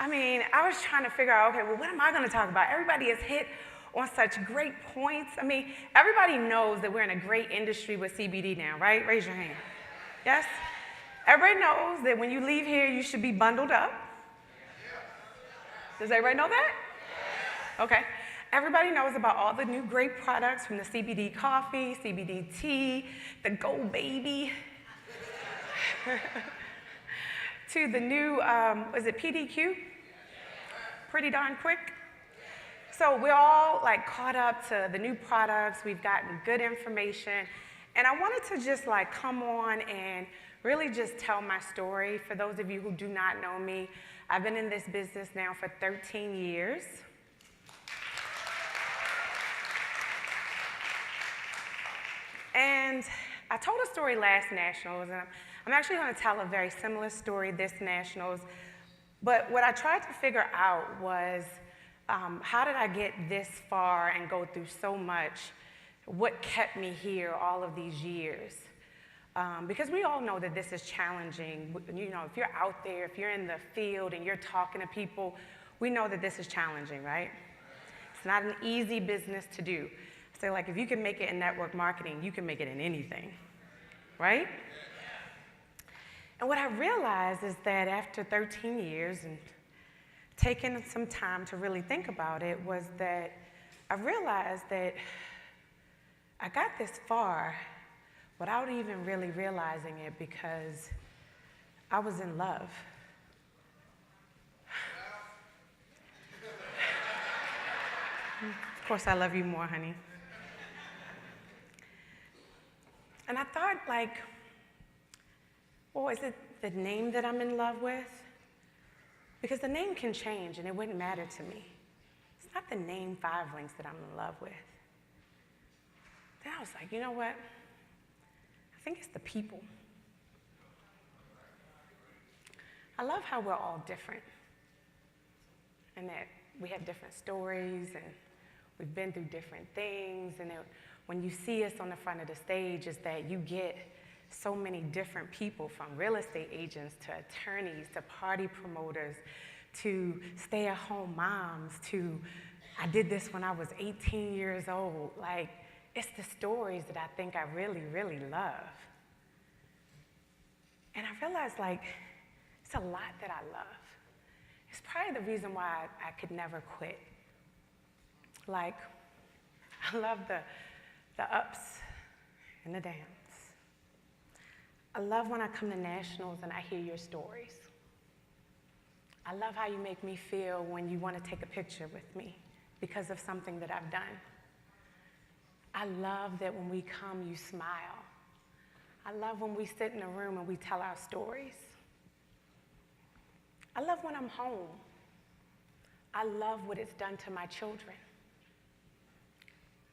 I mean, I was trying to figure out, okay, well, what am I going to talk about? Everybody has hit on such great points. I mean, everybody knows that we're in a great industry with CBD now, right? Raise your hand. Yes? Everybody knows that when you leave here, you should be bundled up. Does everybody know that? Okay. Everybody knows about all the new great products, from the CBD coffee, CBD tea, the Go Baby, to the new, is it PDQ? Pretty darn quick. So we're all like caught up to the new products. We've gotten good information. And I wanted to just like come on and really just tell my story. For those of you who do not know me, I've been in this business now for 13 years. And I told a story last Nationals, and I'm actually going to tell a very similar story this Nationals. But what I tried to figure out was, how did I get this far and go through so much? What kept me here all of these years? Because we all know that this is challenging. You know, if you're out there, if you're in the field and you're talking to people, we know that this is challenging, right? It's not an easy business to do. So like, if you can make it in network marketing, you can make it in anything, right? And what I realized is that after 13 years and taking some time to really think about it, was that I realized that I got this far without even really realizing it, because I was in love. Of course, I love you more, honey. And I thought, like, well, is it the name that I'm in love with? Because the name can change and it wouldn't matter to me. It's not the name 5 Links that I'm in love with. Then I was like, you know what? I think it's the people. I love how we're all different, and that we have different stories and we've been through different things, and that when you see us on the front of the stage, is that you get so many different people, from real estate agents to attorneys to party promoters to stay-at-home moms to, I did this when I was 18 years old. Like, it's the stories that I think I really, really love. And I realized, like, it's a lot that I love. It's probably the reason why I could never quit. Like, I love the ups and the downs. I love when I come to Nationals and I hear your stories. I love how you make me feel when you want to take a picture with me because of something that I've done. I love that when we come, you smile. I love when we sit in a room and we tell our stories. I love when I'm home. I love what it's done to my children.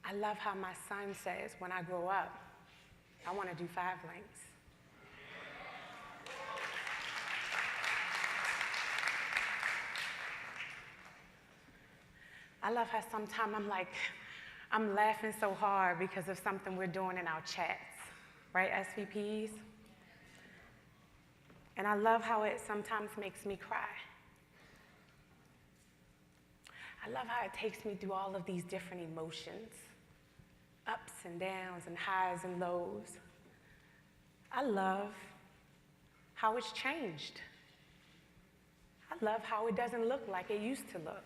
I love how my son says, when I grow up, I want to do 5 Links. I love how sometimes I'm laughing so hard because of something we're doing in our chats, right, SVPs? And I love how it sometimes makes me cry. I love how it takes me through all of these different emotions, ups and downs and highs and lows. I love how it's changed. I love how it doesn't look like it used to look.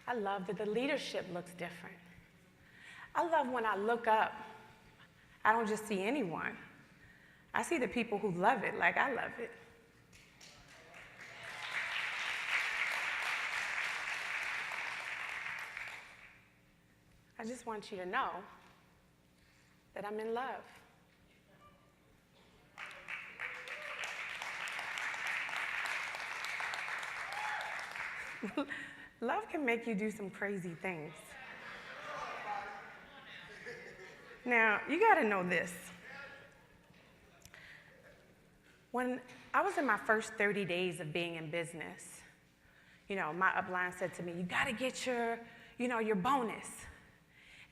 I love that the leadership looks different. I love when I look up, I don't just see anyone. I see the people who love it like I love it. I just want you to know that I'm in love. Love can make you do some crazy things. Now, you gotta know this. When I was in my first 30 days of being in business, you know, my upline said to me, you gotta get your bonus.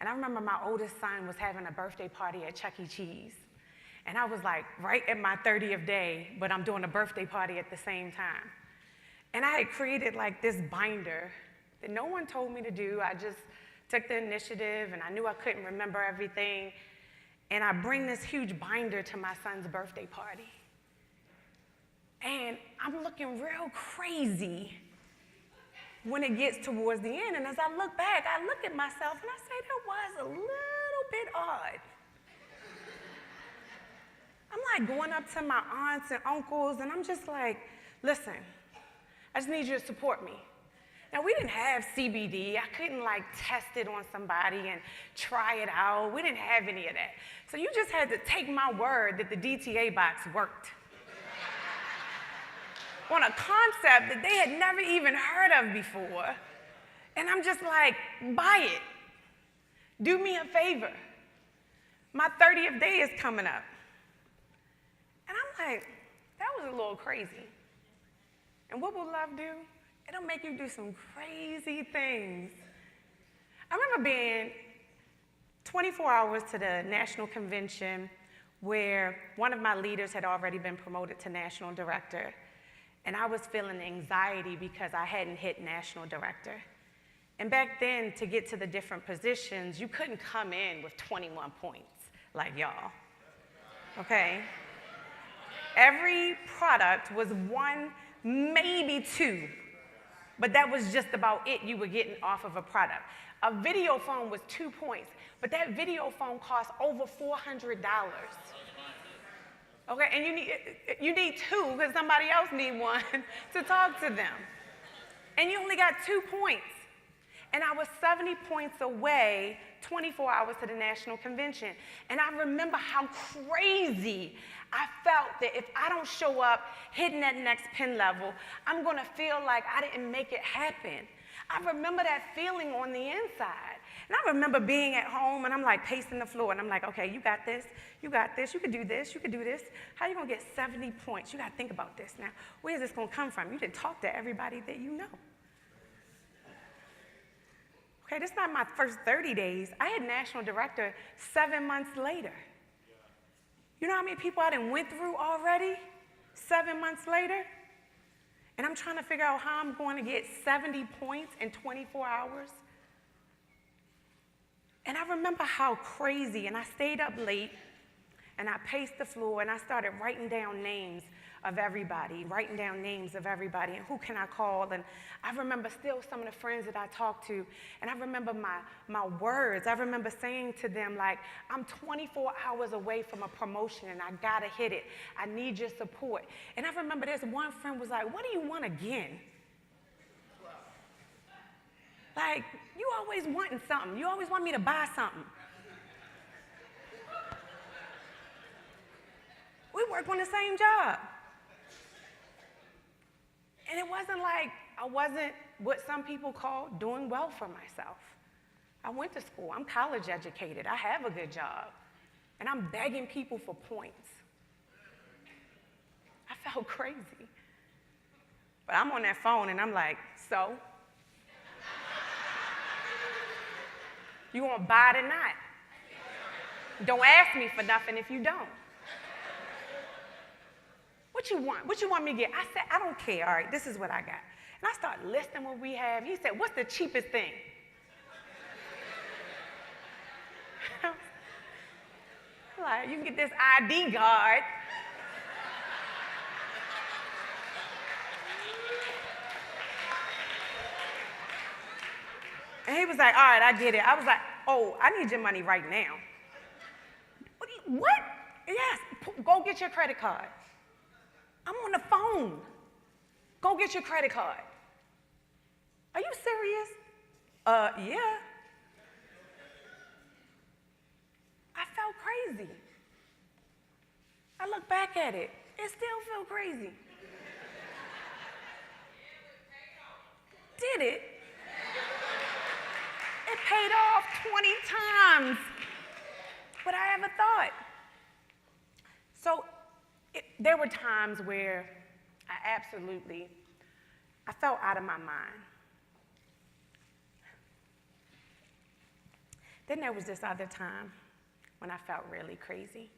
And I remember my oldest son was having a birthday party at Chuck E. Cheese. And I was like right at my 30th day, but I'm doing a birthday party at the same time. And I had created like this binder that no one told me to do. I just took the initiative, and I knew I couldn't remember everything. And I bring this huge binder to my son's birthday party. And I'm looking real crazy when it gets towards the end. And as I look back, I look at myself and I say, that was a little bit odd. I'm like going up to my aunts and uncles, and I'm just like, listen, I just need you to support me. Now, we didn't have CBD. I couldn't like test it on somebody and try it out. We didn't have any of that. So you just had to take my word that the DTA box worked on a concept that they had never even heard of before. And I'm just like, buy it. Do me a favor. My 30th day is coming up. And I'm like, that was a little crazy. And what will love do? It'll make you do some crazy things. I remember being 24 hours to the national convention where one of my leaders had already been promoted to national director, and I was feeling anxiety because I hadn't hit national director. And back then, to get to the different positions, you couldn't come in with 21 points like y'all, okay? Every product was 1, maybe 2. But that was just about it you were getting off of a product. A video phone was 2 points, but that video phone cost over $400. Okay, and you need 2 because somebody else need 1 to talk to them. And you only got 2 points. And I was 70 points away, 24 hours to the national convention. And I remember how crazy I felt that if I don't show up hitting that next pin level, I'm gonna feel like I didn't make it happen. I remember that feeling on the inside. And I remember being at home and I'm like pacing the floor and I'm like, okay, you got this, you could do this, you could do this. How are you gonna get 70 points? You gotta think about this now. Where's this gonna come from? You didn't talk to everybody that you know. Okay, this is not my first 30 days. I had national director 7 months later. You know how many people I done went through already 7 months later? And I'm trying to figure out how I'm going to get 70 points in 24 hours. And I remember how crazy, and I stayed up late, and I paced the floor, and I started writing down names of everybody, and who can I call? And I remember still some of the friends that I talked to, and I remember my words. I remember saying to them, like, I'm 24 hours away from a promotion, and I gotta hit it. I need your support. And I remember this one friend was like, what do you want again? Like, you always wanting something. You always want me to buy something. We work on the same job. And it wasn't like I wasn't what some people call doing well for myself. I went to school. I'm college educated. I have a good job. And I'm begging people for points. I felt crazy. But I'm on that phone and I'm like, so? You want to buy it or not? Don't ask me for nothing if you don't. What you want? What you want me to get? I said, I don't care. All right, this is what I got. And I started listing what we have. He said, what's the cheapest thing? Like, you can get this ID card. And he was like, all right, I get it. I was like, oh, I need your money right now. What? Yes, go get your credit card. I'm on the phone. Go get your credit card. Are you serious? Yeah. I felt crazy. I look back at it. It still felt crazy. Did it? It paid off 20 times what I ever thought. So there were times where I felt out of my mind. Then there was this other time when I felt really crazy.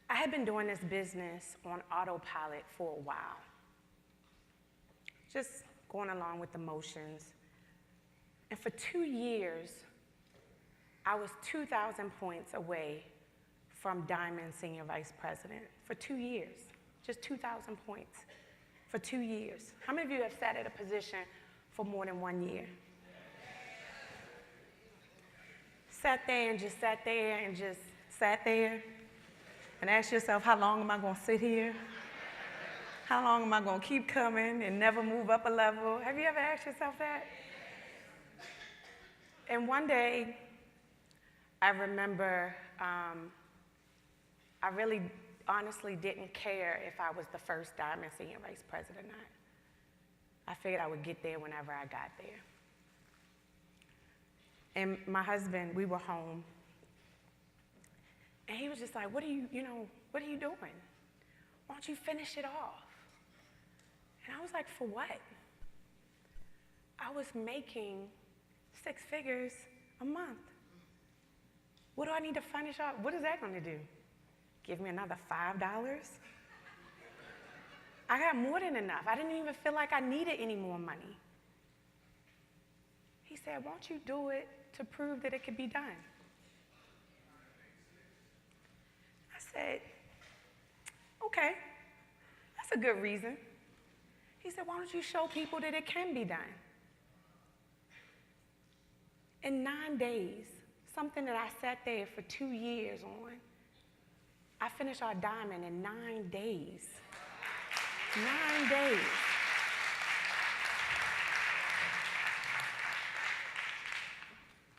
I had been doing this business on autopilot for a while, just going along with the motions. And for 2 years, I was 2,000 points away from Diamond Senior Vice President. For 2 years, just 2,000 points for 2 years. How many of you have sat at a position for more than 1 year? Sat there and just sat there and just sat there and asked yourself, how long am I going to sit here? How long am I going to keep coming and never move up a level? Have you ever asked yourself that? And one day, I remember I really honestly didn't care if I was the first Diamond Senior Vice President or not. I figured I would get there whenever I got there. And my husband, we were home, and he was just like, what are you doing? Why don't you finish it off? And I was like, for what? I was making 6 figures a month. What do I need to finish off? What is that going to do? Give me another $5? I got more than enough. I didn't even feel like I needed any more money. He said, won't you do it to prove that it could be done? I said, okay, that's a good reason. He said, why don't you show people that it can be done? In 9 days, something that I sat there for 2 years on, I finished our diamond in 9 days. 9 days.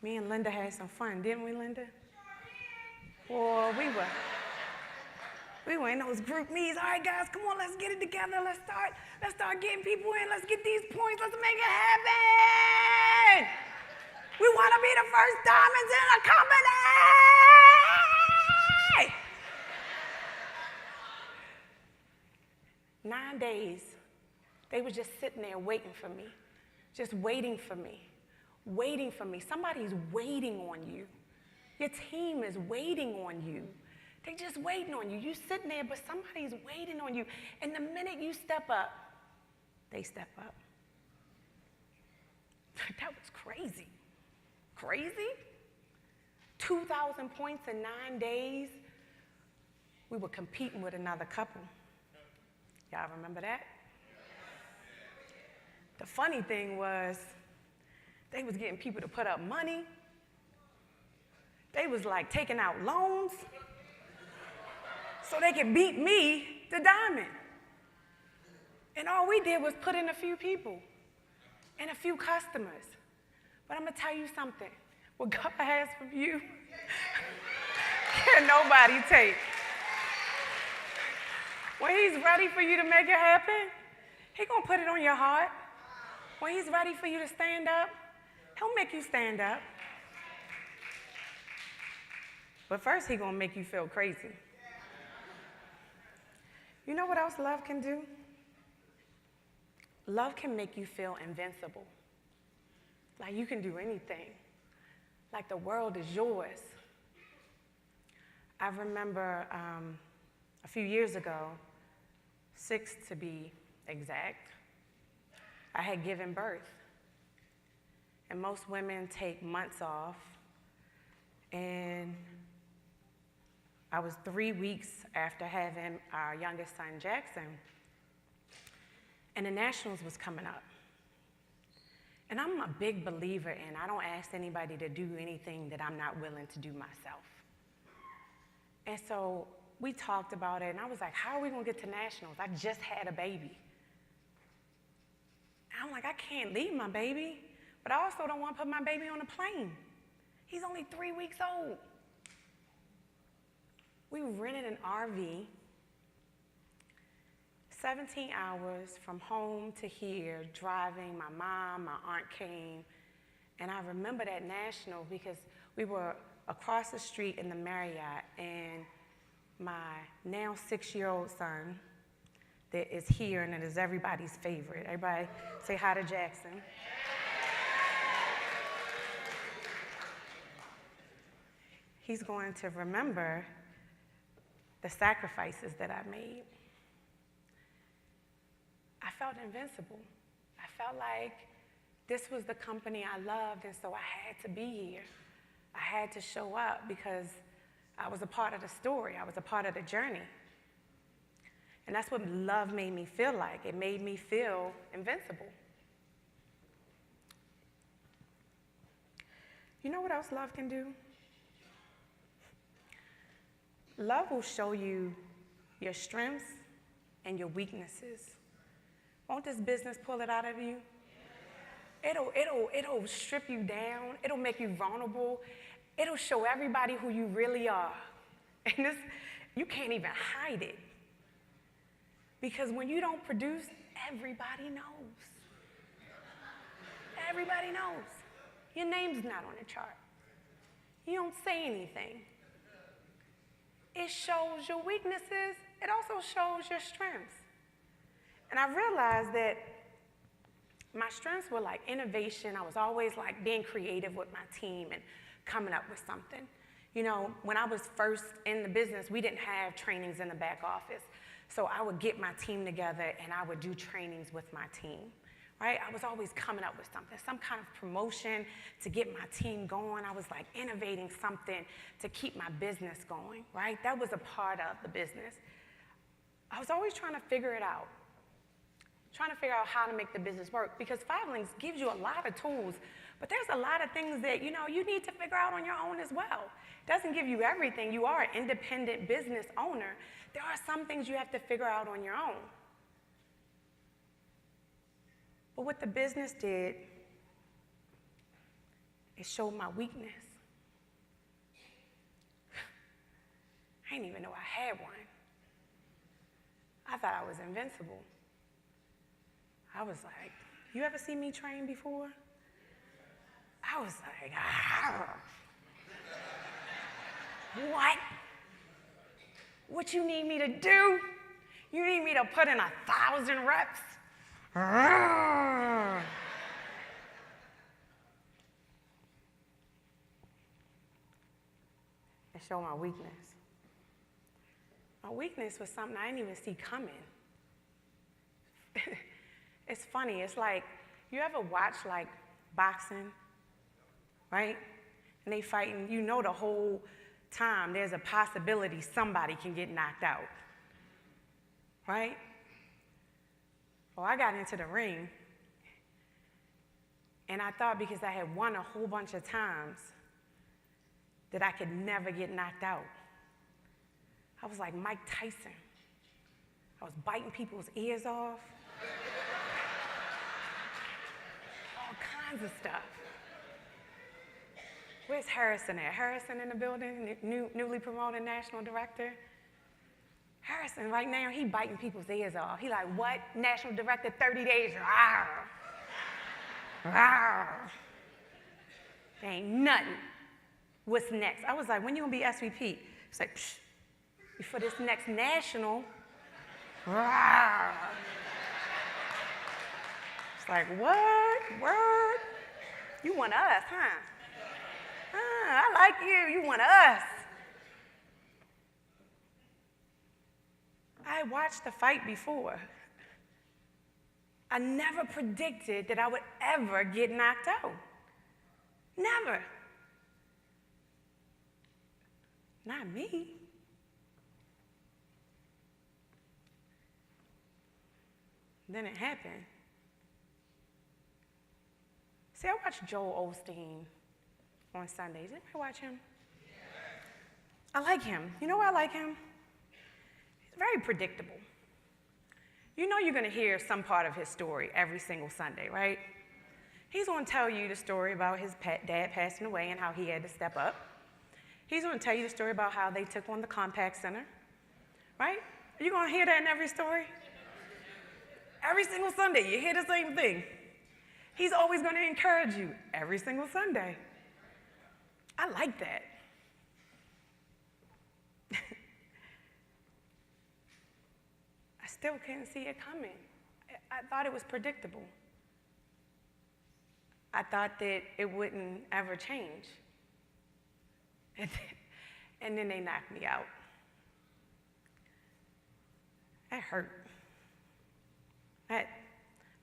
Me and Linda had some fun, didn't we, Linda? Boy, we were in those group meetings. All right, guys, come on, let's get it together. Let's start getting people in. Let's get these points. Let's make it happen. We want to be the first diamonds in the company. 9 days, they were just sitting there waiting for me, just waiting for me, waiting for me. Somebody's waiting on you. Your team is waiting on you. They're just waiting on you. You're sitting there, but somebody's waiting on you. And the minute you step up, they step up. That was crazy. Crazy? 2,000 points in 9 days. We were competing with another couple. Y'all remember that? The funny thing was, they was getting people to put up money. They was like taking out loans so they could beat me to diamond. And all we did was put in a few people and a few customers. But I'm gonna tell you something. What God has for you, can nobody take. When he's ready for you to make it happen, he's gonna put it on your heart. When he's ready for you to stand up, he'll make you stand up. But first, he's gonna make you feel crazy. You know what else love can do? Love can make you feel invincible. Like you can do anything. Like the world is yours. I remember a few years ago, 6 to be exact, I had given birth. And most women take months off. And I was 3 weeks after having our youngest son, Jackson, and the Nationals was coming up. And I'm a big believer in I don't ask anybody to do anything that I'm not willing to do myself. And so we talked about it, and I was like, how are we gonna get to Nationals? I just had a baby. And I'm like, I can't leave my baby, but I also don't want to put my baby on a plane. He's only 3 weeks old. We rented an RV, 17 hours from home to here, driving. My mom, my aunt came, and I remember that National because we were across the street in the Marriott, and my now 6-year-old son that is here and it is everybody's favorite. Everybody say hi to Jackson. He's going to remember the sacrifices that I made. I felt invincible. I felt like this was the company I loved, and so I had to be here. I had to show up because I was a part of the story. I was a part of the journey. And that's what love made me feel like. It made me feel invincible. You know what else love can do? Love will show you your strengths and your weaknesses. Won't this business pull it out of you? It'll strip you down. It'll make you vulnerable. It'll show everybody who you really are. And this, you can't even hide it. Because when you don't produce, everybody knows. Everybody knows. Your name's not on the chart. You don't say anything. It shows your weaknesses. It also shows your strengths. And I realized that my strengths were like innovation. I was always like being creative with my team and coming up with something. You know, when I was first in the business, we didn't have trainings in the back office. So I would get my team together and I would do trainings with my team, right? I was always coming up with something, some kind of promotion to get my team going. I was like innovating something to keep my business going, right? That was a part of the business. I was always trying to figure it out. Trying to figure out how to make the business work, because 5 Links gives you a lot of tools, but there's a lot of things that, you know, you need to figure out on your own as well. It doesn't give you everything. You are an independent business owner. There are some things you have to figure out on your own. But what the business did, it showed my weakness. I didn't even know I had one. I thought I was invincible. I was like, you ever seen me train before? I was like, what? What you need me to do? You need me to put in 1,000 reps? It showed my weakness. My weakness was something I didn't even see coming. It's funny, it's like, you ever watch like boxing, right? And they fighting, you know the whole time there's a possibility somebody can get knocked out, right? Well, I got into the ring, and I thought because I had won a whole bunch of times that I could never get knocked out. I was like Mike Tyson. I was biting people's ears off. All kinds of stuff. Where's Harrison at? Harrison in the building, newly promoted national director? Harrison, right now, he biting people's ears off. He like, what? National director, 30 days? Rawr. Rawr. There ain't nothing. What's next? I was like, when you gonna be SVP? It's like, psh, before this next national. Rawr. It's like, what? Word? You want us, huh? I like you. You want us. I watched the fight before. I never predicted that I would ever get knocked out. Never. Not me. Then it happened. See, I watched Joel Osteen on Sundays. Anybody watch him? I like him. You know why I like him? He's very predictable. You know you're going to hear some part of his story every single Sunday, right? He's going to tell you the story about his dad passing away and how he had to step up. He's going to tell you the story about how they took on the Compact Center, right? You're going to hear that in every story? Every single Sunday, you hear the same thing. He's always going to encourage you every single Sunday. I like that. I still couldn't see it coming. I thought it was predictable. I thought that it wouldn't ever change. And then they knocked me out. That hurt. I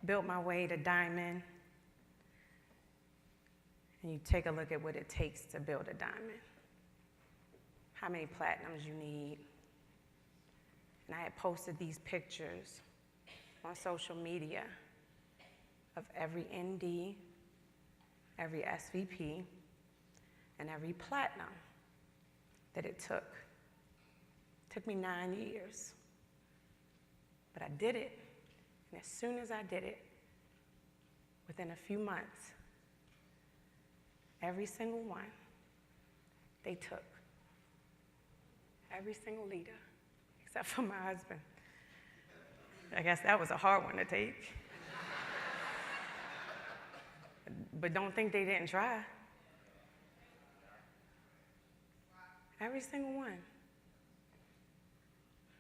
built my way to diamond. And you take a look at what it takes to build a diamond. How many platinums you need. And I had posted these pictures on social media of every ND, every SVP, and every platinum that it took. It took me 9 years. But I did it. And as soon as I did it, within a few months, every single one, they took. Every single leader, except for my husband. I guess that was a hard one to take. But don't think they didn't try. Every single one,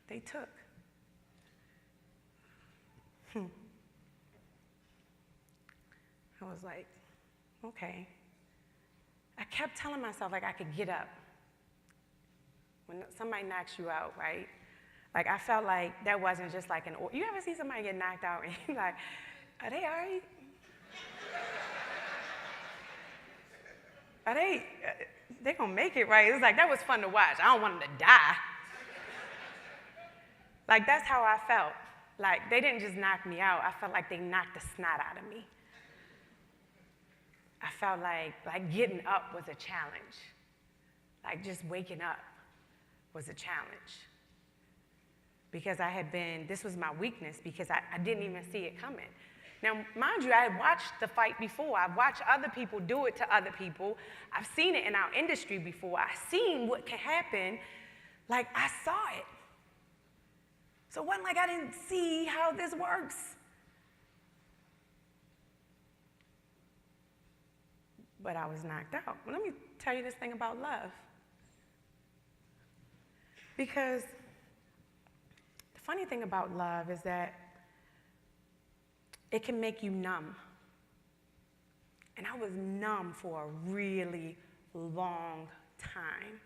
they took. I was like, okay. I kept telling myself like I could get up. When somebody knocks you out, right? Like I felt like that wasn't just like you ever see somebody get knocked out and you're like, are they all right? Are they gonna make it, right? It was like, that was fun to watch. I don't want them to die. Like that's how I felt. Like they didn't just knock me out. I felt like they knocked the snot out of me. I felt like getting up was a challenge. Like just waking up was a challenge. Because this was my weakness because I didn't even see it coming. Now, mind you, I had watched the fight before. I've watched other people do it to other people. I've seen it in our industry before. I've seen what can happen. Like, I saw it. So it wasn't like I didn't see how this works. But I was knocked out. Well, let me tell you this thing about love. Because the funny thing about love is that it can make you numb. And I was numb for a really long time.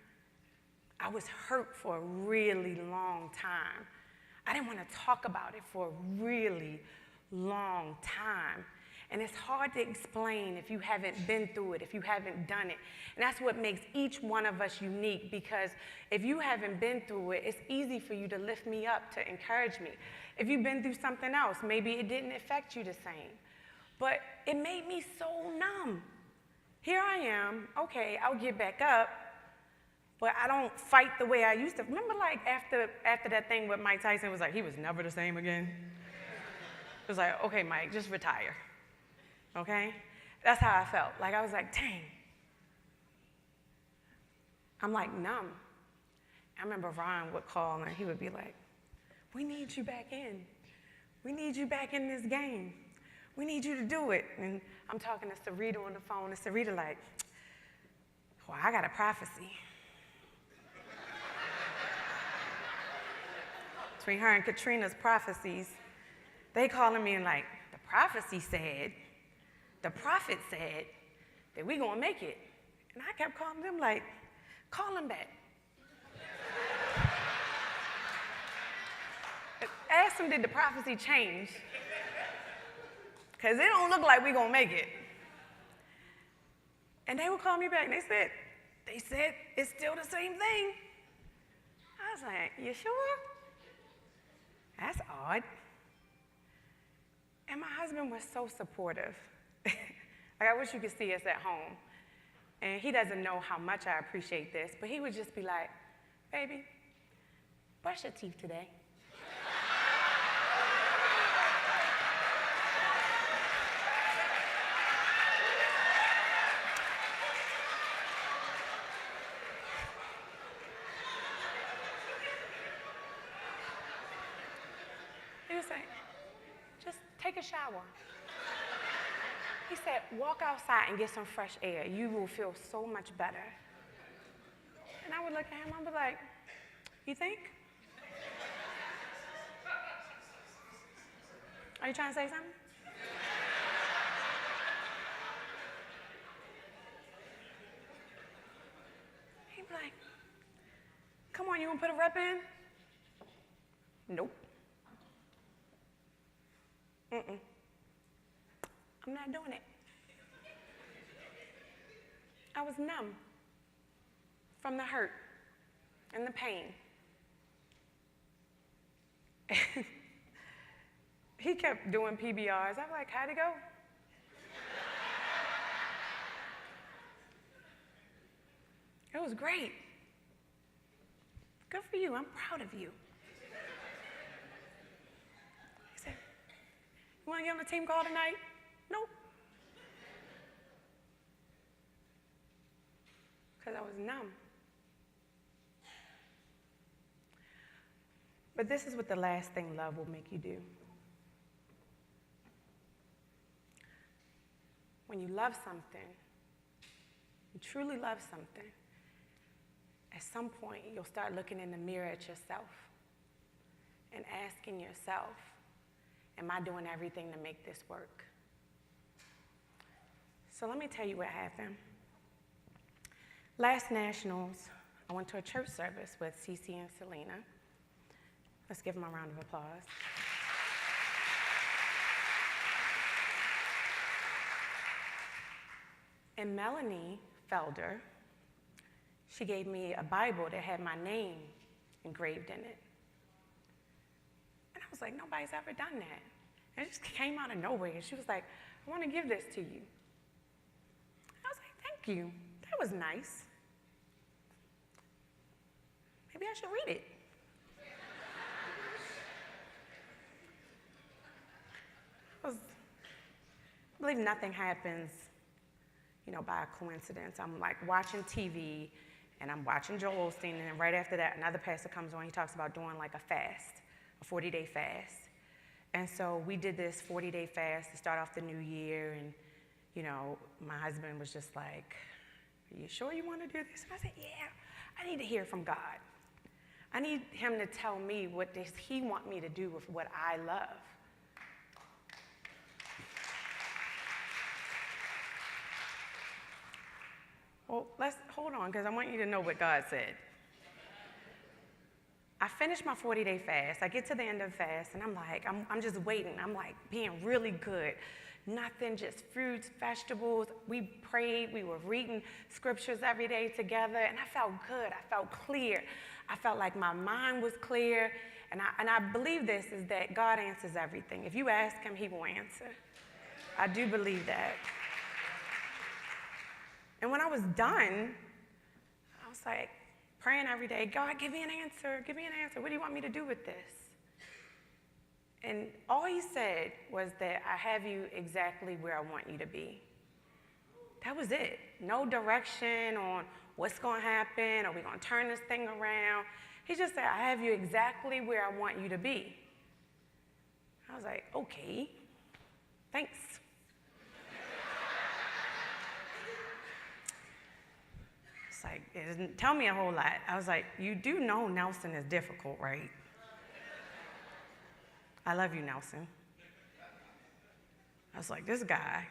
I was hurt for a really long time. I didn't want to talk about it for a really long time. And it's hard to explain if you haven't been through it, if you haven't done it. And that's what makes each one of us unique, because if you haven't been through it, it's easy for you to lift me up, to encourage me. If you've been through something else, maybe it didn't affect you the same. But it made me so numb. Here I am, okay, I'll get back up, but I don't fight the way I used to. Remember like after that thing with Mike Tyson was like, he was never the same again? It was like, okay, Mike, just retire. Okay? That's how I felt. Like, I was like, dang. I'm like numb. I remember Ron would call and he would be like, we need you back in. We need you back in this game. We need you to do it. And I'm talking to Sarita on the phone, and Sarita like, well, I got a prophecy. Between her and Katrina's prophecies, they calling me and like, the prophecy said, the prophet said that we gonna make it. And I kept calling them like, call him back. Ask them, did the prophecy change? Because it don't look like we gonna make it. And they would call me back and they said it's still the same thing. I was like, you sure? That's odd. And my husband was so supportive. Like, I wish you could see us at home. And he doesn't know how much I appreciate this, but he would just be like, baby, brush your teeth today. He would say, just take a shower. He said, walk outside and get some fresh air. You will feel so much better. And I would look at him, I'd be like, you think? Are you trying to say something? He'd be like, Come on, you gonna put a rep in? Nope. Mm-mm. I'm not doing it. I was numb from the hurt and the pain. He kept doing PBRs. I'm like, how'd it go? It was great. Good for you. I'm proud of you. He said, you want to get on the team call tonight? Nope. Because I was numb. But this is what the last thing love will make you do. When you love something, you truly love something, at some point you'll start looking in the mirror at yourself and asking yourself, am I doing everything to make this work? So let me tell you what happened. Last Nationals, I went to a church service with Cece and Selena. Let's give them a round of applause. And Melanie Felder, she gave me a Bible that had my name engraved in it. And I was like, nobody's ever done that. And it just came out of nowhere. She was like, I want to give this to you. I was like, thank you. That was nice. Maybe I should read it. I believe nothing happens, by a coincidence. I'm like watching TV, and I'm watching Joel Osteen, and then right after that, another pastor comes on. He talks about doing like a fast, a 40-day fast. And so we did this 40-day fast to start off the new year, and my husband was just like, are you sure you want to do this? And I said, yeah, I need to hear from God. I need him to tell me what does he want me to do with what I love. Well, let's hold on, because I want you to know what God said. I finished my 40-day fast. I get to the end of the fast, and I'm like, I'm just waiting. I'm like being really good. Nothing, just fruits, vegetables. We prayed. We were reading scriptures every day together, and I felt good. I felt clear. I felt like my mind was clear, and I believe this is that God answers everything. If you ask him, he will answer. I do believe that. And when I was done, I was like praying every day, God, give me an answer, give me an answer. What do you want me to do with this? And all he said was that I have you exactly where I want you to be. That was it. No direction on what's going to happen. Are we going to turn this thing around? He just said, I have you exactly where I want you to be. I was like, okay, thanks. It's like, it didn't tell me a whole lot. I was like, you do know Nelson is difficult, right? I love you, Nelson. I was like, this guy,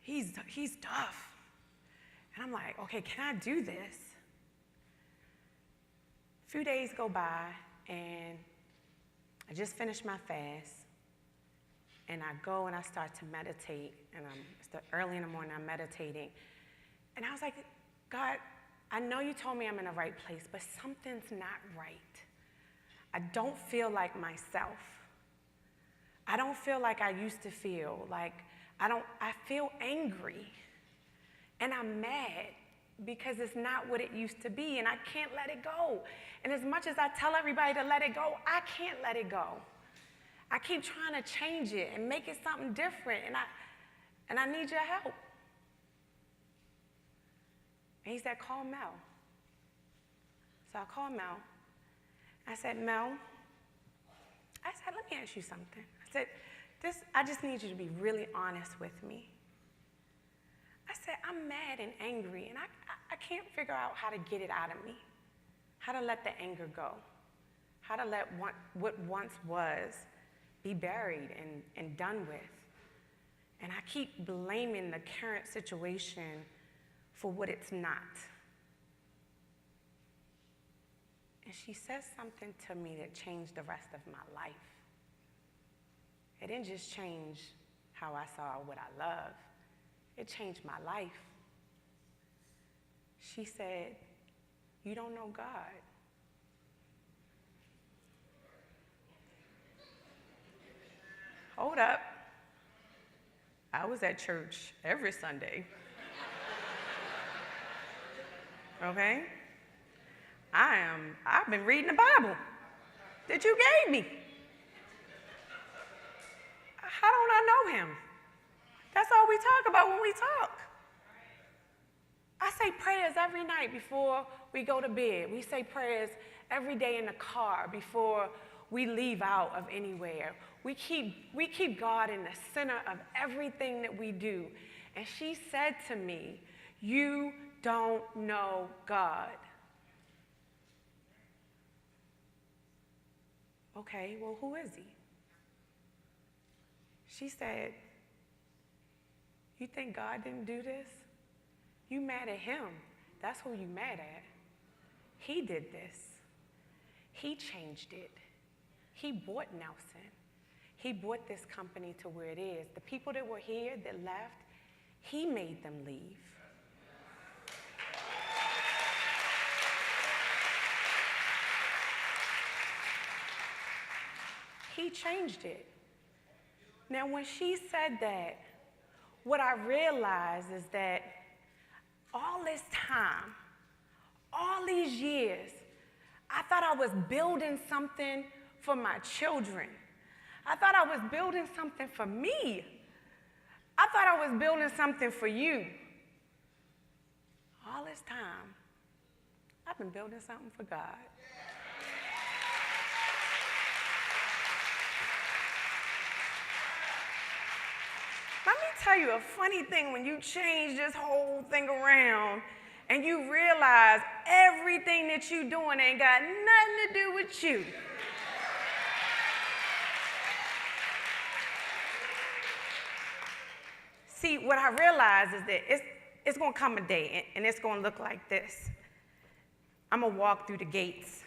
he's tough. And I'm like, okay, can I do this? A few days go by, and I just finished my fast, and I go and I start to meditate, and early in the morning I'm meditating, and I was like, God, I know you told me I'm in the right place, but something's not right. I don't feel like myself. I don't feel like I used to feel. I feel angry, and I'm mad because it's not what it used to be, and I can't let it go. And as much as I tell everybody to let it go, I can't let it go. I keep trying to change it and make it something different, and I need your help. And he said, call Mel. So I called Mel. I said, Mel, let me ask you something. I said, I just need you to be really honest with me. I said, I'm mad and angry, and I can't figure out how to get it out of me, how to let the anger go, how to let what once was be buried and done with. And I keep blaming the current situation for what it's not. And she said something to me that changed the rest of my life. It didn't just change how I saw what I love. It changed my life. She said, "You don't know God." Hold up. I was at church every Sunday. Okay? I've been reading the Bible that you gave me. How don't I know him? That's all we talk about when we talk. I say prayers every night before we go to bed. We say prayers every day in the car before we leave out of anywhere. We keep God in the center of everything that we do. And she said to me, "You don't know God." Okay, well, who is he? She said, "You think God didn't do this? You mad at him. That's who you mad at. He did this. He changed it. He bought Nelson. He brought this company to where it is. The people that were here that left, he made them leave." He changed it. Now, when she said that, what I realized is that all this time, all these years, I thought I was building something for my children. I thought I was building something for me. I thought I was building something for you. All this time, I've been building something for God. Let me tell you a funny thing when you change this whole thing around and you realize everything that you're doing ain't got nothing to do with you. See, what I realize is that it's going to come a day, and it's going to look like this. I'm going to walk through the gates,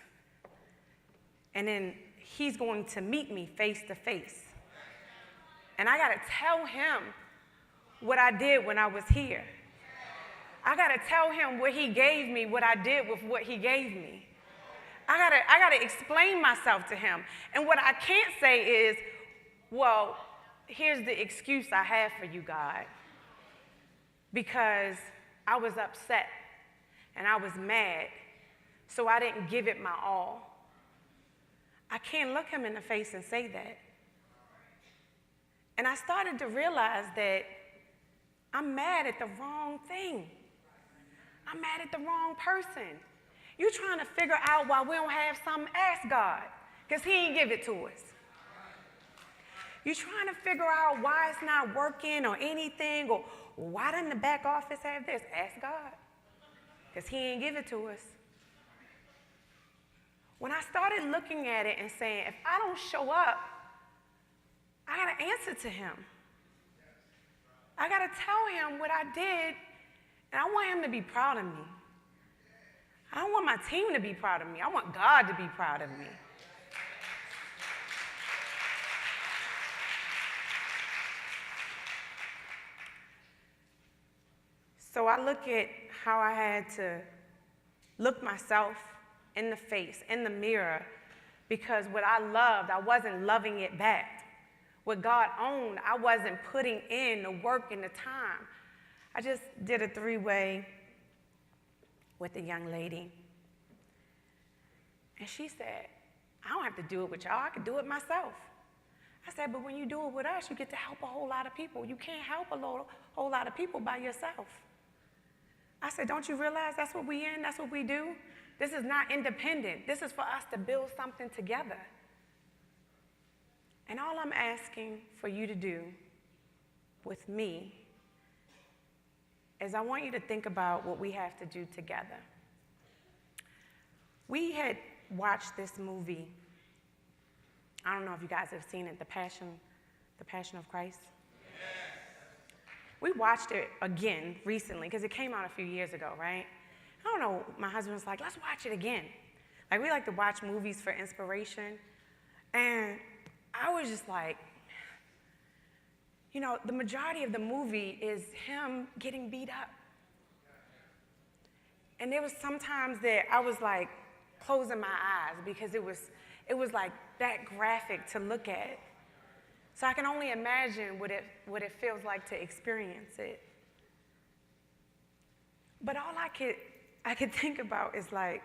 and then he's going to meet me face to face. And I got to tell him what I did when I was here. I got to tell him what he gave me, what I did with what he gave me. I got to explain myself to him. And what I can't say is, "Well, here's the excuse I have for you, God, because I was upset and I was mad, so I didn't give it my all." I can't look him in the face and say that. And I started to realize that I'm mad at the wrong thing. I'm mad at the wrong person. You're trying to figure out why we don't have something, ask God, because he ain't give it to us. You're trying to figure out why it's not working or anything, or why doesn't the back office have this? Ask God, because he ain't give it to us. When I started looking at it and saying, if I don't show up, I got to answer to him. I got to tell him what I did, and I want him to be proud of me. I don't want my team to be proud of me. I want God to be proud of me. So I look at how I had to look myself in the face, in the mirror, because what I loved, I wasn't loving it back. What God owned, I wasn't putting in the work and the time. I just did a 3-way with a young lady. And she said, "I don't have to do it with y'all, I can do it myself." I said, "But when you do it with us, you get to help a whole lot of people. You can't help a whole lot of people by yourself." I said, "Don't you realize that's what we in, that's what we do? This is not independent. This is for us to build something together. And all I'm asking for you to do with me is I want you to think about what we have to do together." We had watched this movie. I don't know if you guys have seen it, The Passion of Christ. We watched it again recently because it came out a few years ago, right? I don't know, my husband was like, "Let's watch it again." Like, we like to watch movies for inspiration. And I was just like, you know, the majority of the movie is him getting beat up. And there was sometimes that I was like closing my eyes because it was like that graphic to look at. So I can only imagine what it feels like to experience it. But all I could think about is like,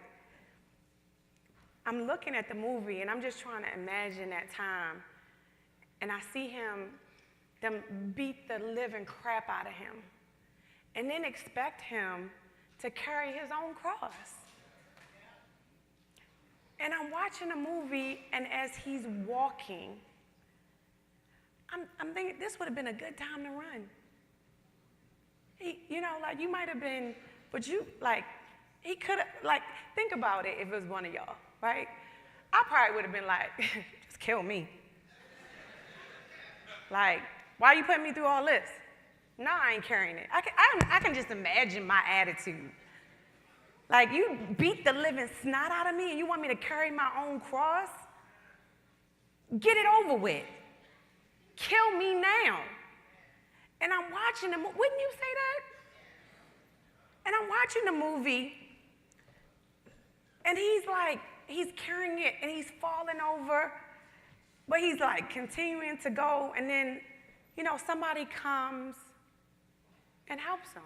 I'm looking at the movie and I'm just trying to imagine that time, and I see them beat the living crap out of him, and then expect him to carry his own cross. And I'm watching a movie, and as he's walking, I'm thinking this would have been a good time to run. You know, like you might have been, but you, like, he could have, like, think about it if it was one of y'all, right? I probably would have been like, just kill me. Like, why are you putting me through all this? No, I ain't carrying it. I can just imagine my attitude. Like, you beat the living snot out of me and you want me to carry my own cross? Get it over with. Kill me now. And I'm watching the movie. Wouldn't you say that? And I'm watching the movie, and he's carrying it, and he's falling over, but he's like continuing to go, and then, you know, somebody comes and helps him.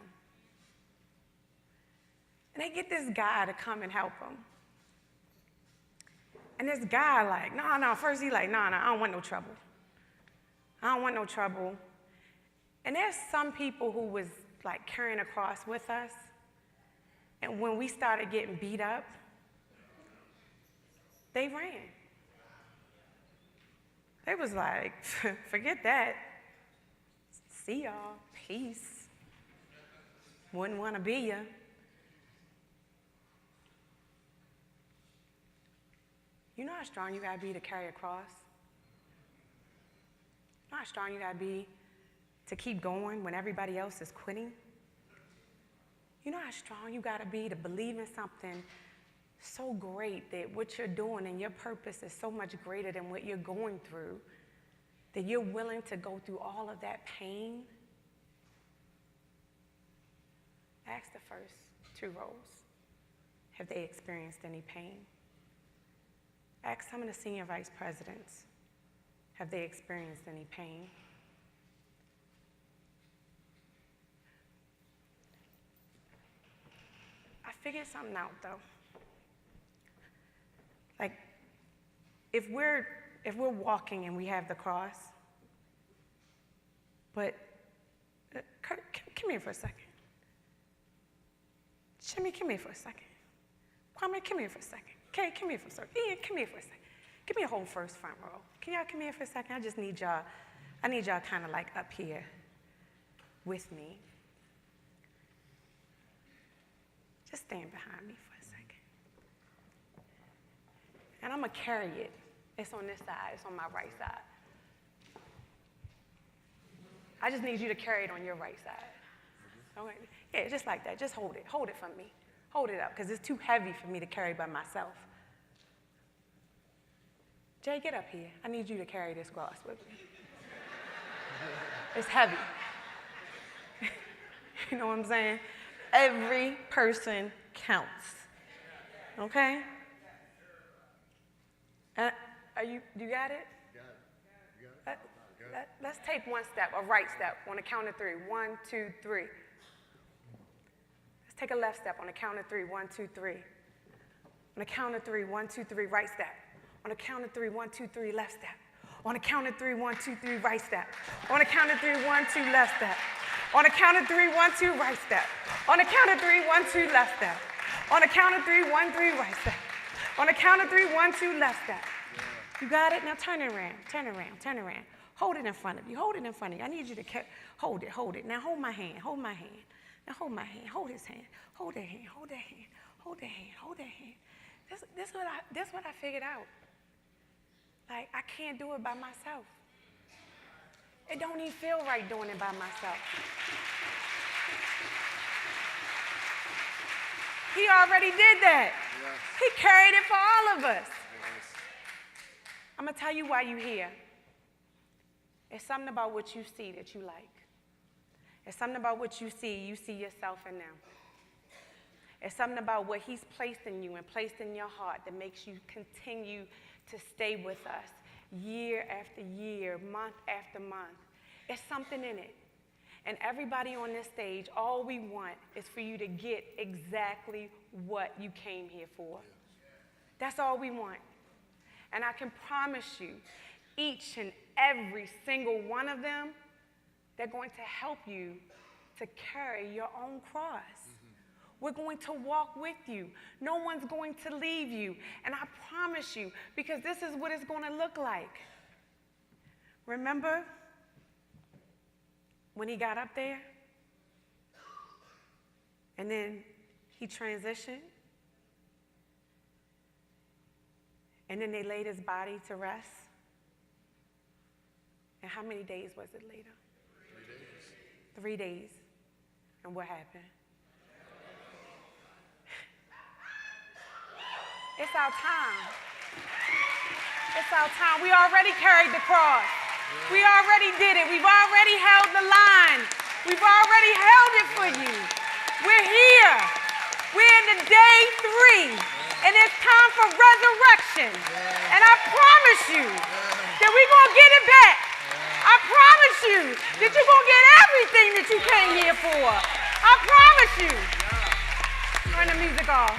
And they get this guy to come and help him. And this guy like, no, first he's like, no, I don't want no trouble. I don't want no trouble. And there's some people who was like carrying a cross with us, and when we started getting beat up, they ran. They was like, forget that. See y'all, peace. Wouldn't want to be you. You know how strong you gotta be to carry a cross? You know how strong you gotta be to keep going when everybody else is quitting? You know how strong you gotta be to believe in something so great that what you're doing and your purpose is so much greater than what you're going through, that you're willing to go through all of that pain? Ask the first two rows, have they experienced any pain? Ask some of the senior vice presidents, have they experienced any pain? I figured something out though. Like, if we're walking and we have the cross, but Kurt, come here for a second. Jimmy, come here for a second. Kwame, come here for a second. Kay, come here for a second. Ian, come here for a second. Give me a whole first front row. Can y'all come here for a second? I just need y'all, kind of like up here with me. Just stand behind me for a second. And I'm gonna carry it. It's on this side, it's on my right side. I just need you to carry it on your right side. Okay? Yeah, just like that, just hold it for me. Hold it up, because it's too heavy for me to carry by myself. Jay, get up here. I need you to carry this cross with me. It's heavy. You know what I'm saying? Every person counts. Okay? You got it? Let's take one step, a right step, on the count of three. 1, 2, 3. Let's take a left step on the count of 3. 1, 2, 3. On the count of 3, 1, 2, 3, right step. On the count of 3, 1, 2, 3, left step. On the count of 3, 1, 2, 3, right step. On the count of 3, 1, 2, left step. On the count of 3, 1, 2, right step. On the count of 3, 1, 2, left step. On the count of 3, 1, 3, right step. On the count of 3, 1, 2, left step. You got it? Now turn it around, turn it around, turn it around. Hold it in front of you, hold it in front of you. I need you to hold it. Now hold my hand, hold my hand. Now hold my hand, hold his hand. Hold that hand, hold that hand, hold that hand, hold that hand. This what I figured out. Like, I can't do it by myself. It don't even feel right doing it by myself. He already did that. Yes. He carried it for all of us. Yes. I'm going to tell you why you're here. It's something about what you see that you like. It's something about what you see yourself in them. It's something about what he's placed in you and placed in your heart that makes you continue to stay with us year after year, month after month. It's something in it. And everybody on this stage, all we want is for you to get exactly what you came here for. That's all we want. And I can promise you, each and every single one of them, they're going to help you to carry your own cross. We're going to walk with you. No one's going to leave you. And I promise you, because this is what it's going to look like. Remember when he got up there? And then he transitioned? And then they laid his body to rest? And how many days was it later? 3 days. 3 days. And what happened? It's our time. It's our time. We already carried the cross. We already did it. We've already held the line. We've already held it for you. We're here. We're in the day 3. And it's time for resurrection. And I promise you that we're going to get it back. I promise you that you're going to get everything that you came here for. I promise you. Turn the music off.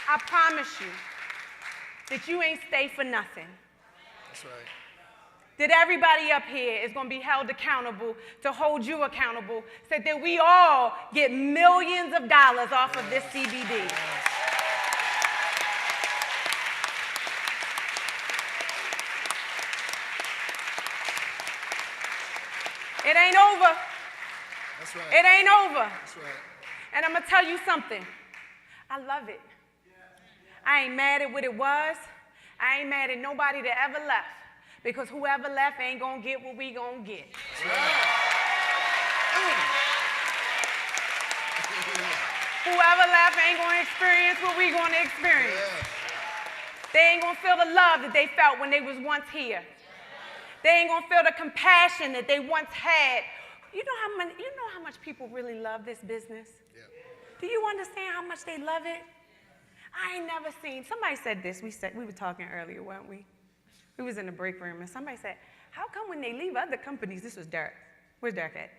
I promise you that you ain't stay for nothing. That's right. That everybody up here is going to be held accountable to hold you accountable so that we all get millions of dollars off of this CBD. It ain't over. That's right. It ain't over. That's right. And I'm going to tell you something. I love it. I ain't mad at what it was. I ain't mad at nobody that ever left. Because whoever left ain't going to get what we going to get. That's right. Whoever left ain't going to experience what we going to experience. Yeah. They ain't going to feel the love that they felt when they was once here. They ain't going to feel the compassion that they once had. You know how much people really love this business? Yeah. Do you understand how much they love it? I ain't never seen, somebody said this, we were talking earlier, weren't we? We was in the break room, and somebody said, how come when they leave other companies, this was Derek. Where's Derek at?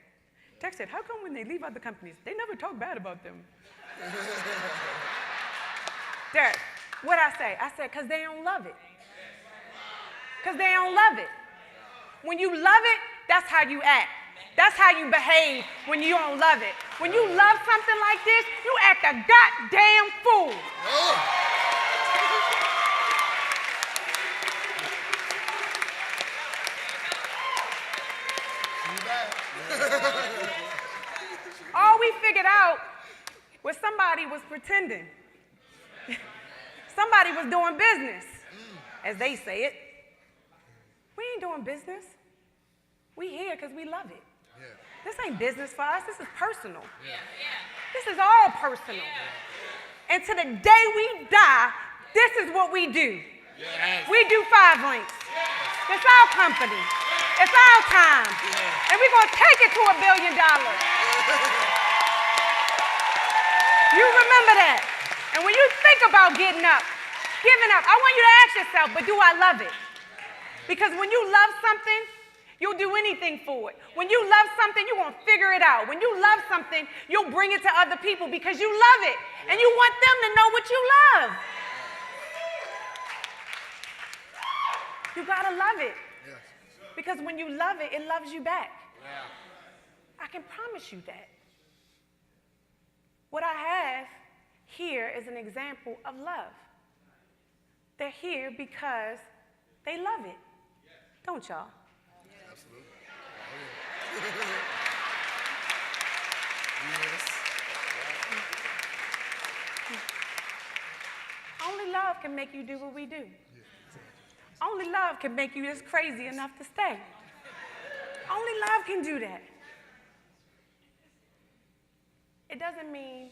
Derek said, how come when they leave other companies, they never talk bad about them? Derek, what'd I say? I said, because they don't love it. Because they don't love it. When you love it, that's how you act. That's how you behave when you don't love it. When you love something like this, you act a goddamn fool. All we figured out was somebody was pretending. Somebody was doing business, as they say it. We ain't doing business. We here because we love it. Yeah. This ain't business for us. This is personal. Yeah. This is all personal. And to the day we die, this is what we do. Yes. We do 5 links. It's our company. It's our time. And we're going to take it to $1 billion. You remember that. And when you think about getting up, giving up, I want you to ask yourself, but do I love it? Because when you love something, you'll do anything for it. When you love something, you're going to figure it out. When you love something, you'll bring it to other people because you love it. And you want them to know what you love. You got to love it. Yes. Because when you love it, it loves you back. Yeah. I can promise you that. What I have here is an example of love. They're here because they love it. Don't y'all? Absolutely. Oh, yeah. Yes. Only love can make you do what we do. Only love can make you this crazy enough to stay. Only love can do that. it doesn't mean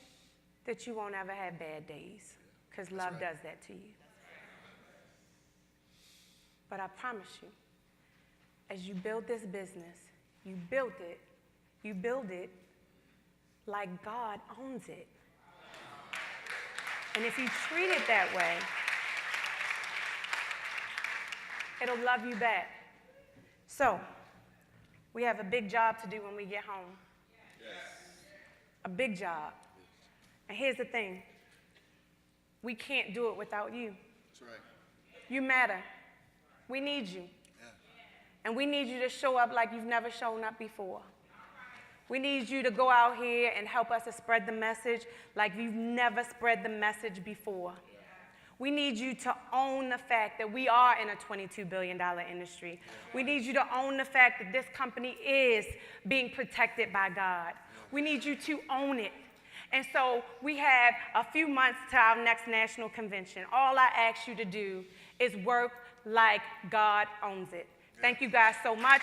that you won't ever have bad days, because love does that to you. But I promise you, as you build this business, you build it like God owns it. And if you treat it that way, it'll love you back. So, we have a big job to do when we get home. Yes. A big job. And here's the thing. We can't do it without you. That's right. You matter. We need you. Yeah. And we need you to show up like you've never shown up before. We need you to go out here and help us to spread the message like you've never spread the message before. We need you to own the fact that we are in a $22 billion industry. We need you to own the fact that this company is being protected by God. We need you to own it. And so we have a few months to our next national convention. All I ask you to do is work like God owns it. Thank you guys so much.